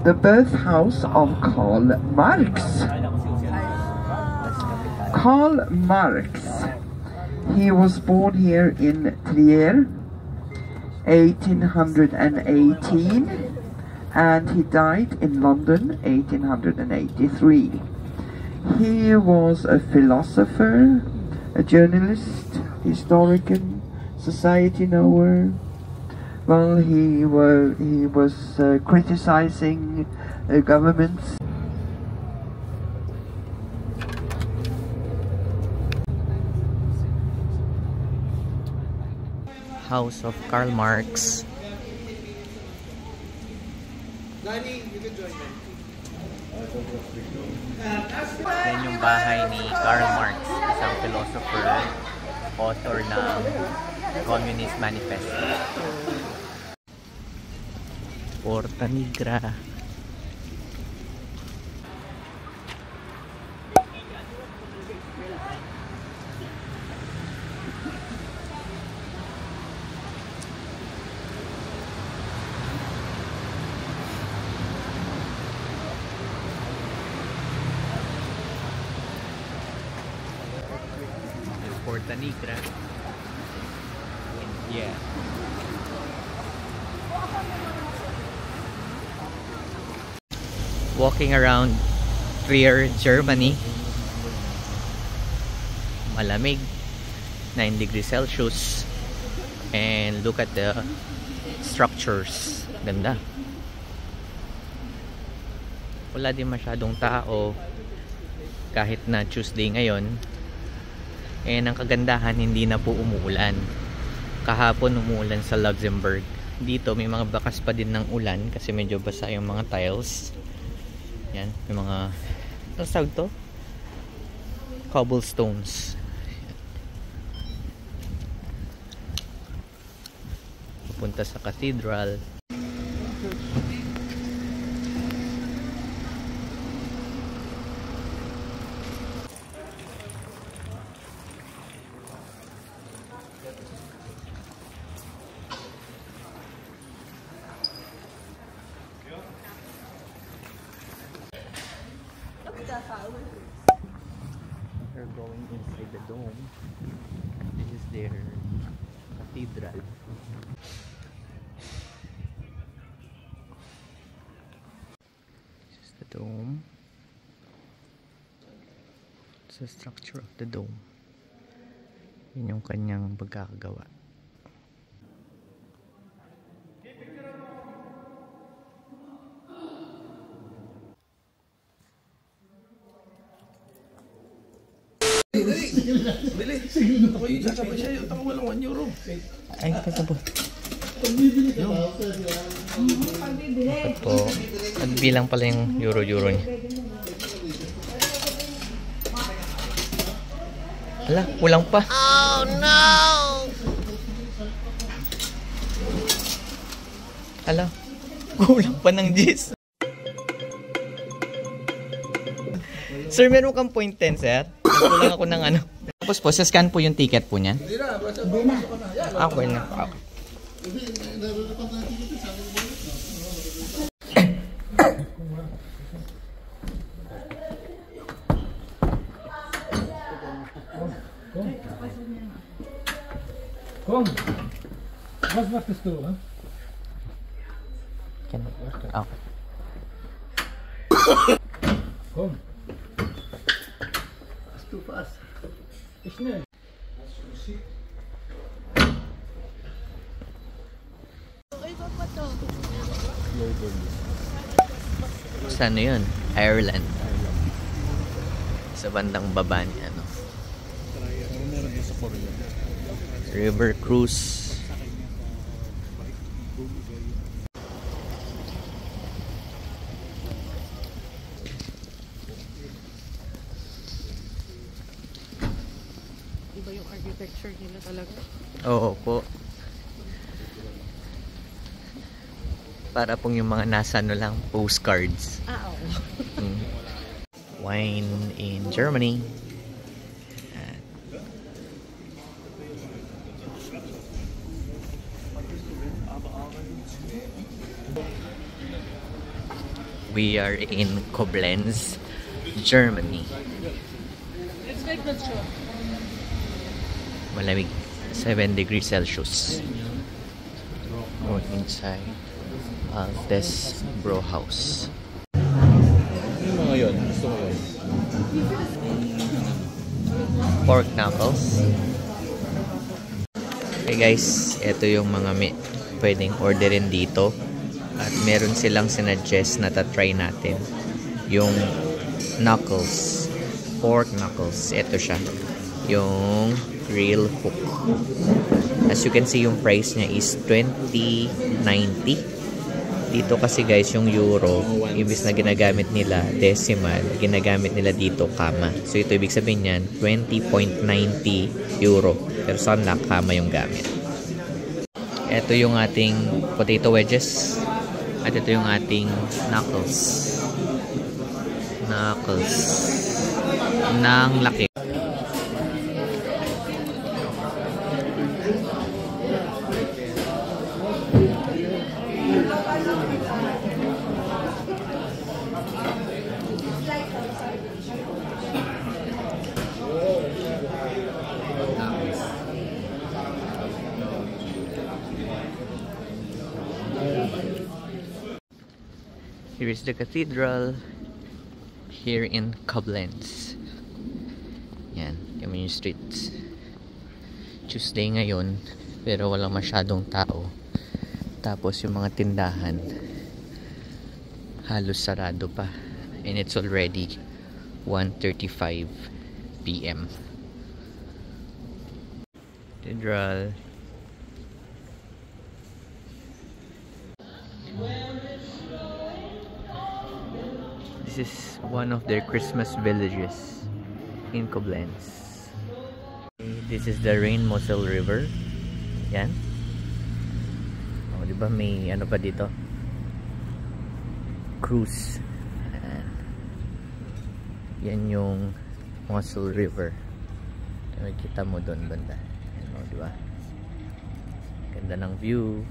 the birthhouse of Karl Marx. Karl Marx, he was born here in Trier, 1818, and he died in London, 1883. He was a philosopher, a journalist, historian, society knower. Well, he was criticizing governments. House of Karl Marx. Yan yung bahay ni Karl Marx, isang philosopher, author ng Communist Manifesto. Porta Nigra. Porta Nigra. Yeah. Walking around Trier, Germany. Malamig, 9 degrees Celsius. And look at the structures. Ganda. Wala din masyadong tao kahit na Tuesday ngayon. And ang kagandahan, hindi na po umuulan. Kahapon umuulan sa Luxembourg. Dito may mga bakas pa din ng ulan kasi medyo basa yung mga tiles. Yan, may mga, anong tawag to? Cobblestones. Pupunta sa cathedral. They're going inside the dome. This is their cathedral. This is the dome. It's the structure of the dome. Yun yung kanyang pagkakagawa. Bili. Ako yung sasabay siya. Ako walang 1 euro. Ay, tatabo. Dapat po. Nagbilang pala yung euro-euro niya. Ala, kulang pa. Oh no! Ala, kulang pa ng G's. Sir, meron kang 0.10, sir? Kulang ako ng ano. Tapos po, sa scan po yung ticket po niyan? Hindi na. Okay na. Okay. Kom, was möchtest du? Huh? Okay. Komm. Hast du was? Schnell. Saan yun? Ireland. Sa bandang baba ni ano. River cruise. Iba yung architecture nila talaga. Oo po. Para pong yung mga nasa ano lang, postcards. Oo. Wine in Germany. We are in Koblenz, Germany. Malamig, 7 degrees Celsius. We're inside Altes Brauhaus. Ano mga yun? Gusto mo yun? Pork knuckles. Okay guys, ito yung mga pwedeng orderin dito. At meron silang sinuggest na tatry natin. Yung knuckles. Pork knuckles. Ito siya. Yung grill hook. As you can see, yung price niya is 20.90. Dito kasi guys, yung euro, ibig na ginagamit nila decimal, ginagamit nila dito kama. So ito ibig sabihin niyan, 20.90 euro. Pero sa kama yung gamit. Ito yung ating potato wedges. At ito yung ating knuckles. Knuckles. Nang laki. Here is the cathedral here in Koblenz. Yan, yung main streets. Tuesday ngayon, pero walang masyadong tao. Tapos yung mga tindahan halos sarado pa. And it's already 1:35 PM. Cathedral. This is one of their Christmas villages in Koblenz. This is the Rhein-Mosel River. Yan. Oh, di ba may ano pa dito? Cruise. Yan yung Mosel River. Makikita mo doon banda. Ano, di ba? Ganda ng view.